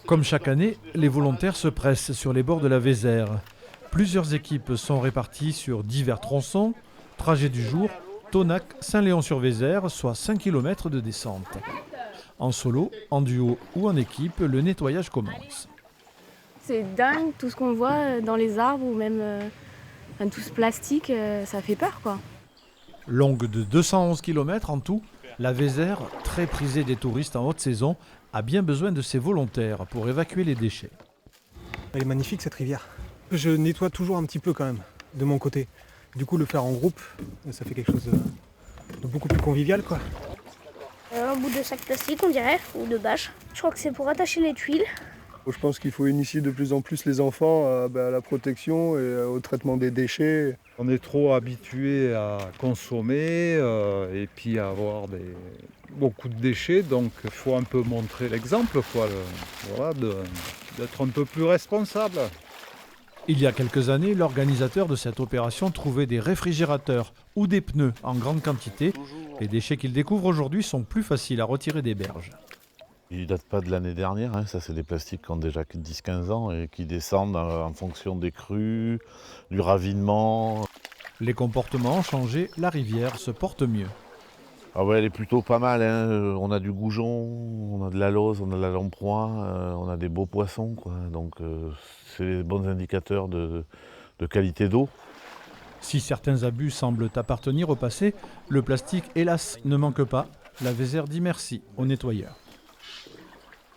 Comme chaque année, les volontaires se pressent sur les bords de la Vézère. Plusieurs équipes sont réparties sur divers tronçons. Trajet du jour, Tonac, Saint-Léon-sur-Vézère, soit 5 km de descente. En solo, en duo ou en équipe, le nettoyage commence. C'est dingue tout ce qu'on voit dans les arbres ou même tout ce plastique, ça fait peur quoi. Longue de 211 km en tout, la Vézère, très prisée des touristes en haute saison, a bien besoin de ses volontaires pour évacuer les déchets. Elle est magnifique cette rivière. Je nettoie toujours un petit peu quand même, de mon côté. Du coup, le faire en groupe, ça fait quelque chose de beaucoup plus convivial, quoi. Un bout de sac plastique, on dirait, ou de bâche. Je crois que c'est pour attacher les tuiles. Je pense qu'il faut initier de plus en plus les enfants à la protection et au traitement des déchets. On est trop habitué à consommer et puis à avoir beaucoup de déchets, donc il faut un peu montrer l'exemple, quoi, d'être un peu plus responsable. Il y a quelques années, l'organisateur de cette opération trouvait des réfrigérateurs ou des pneus en grande quantité. Les déchets qu'il découvre aujourd'hui sont plus faciles à retirer des berges. Ils ne datent pas de l'année dernière, hein. Ça c'est des plastiques qui ont déjà 10-15 ans et qui descendent en fonction des crues, du ravinement. Les comportements ont changé, la rivière se porte mieux. Ah ouais, elle est plutôt pas mal, hein. On a du goujon, on a de la lauze, on a de la lamproie, on a des beaux poissons, quoi. Donc c'est des bons indicateurs de qualité d'eau. Si certains abus semblent appartenir au passé, le plastique, hélas, ne manque pas. La Vézère dit merci aux nettoyeurs.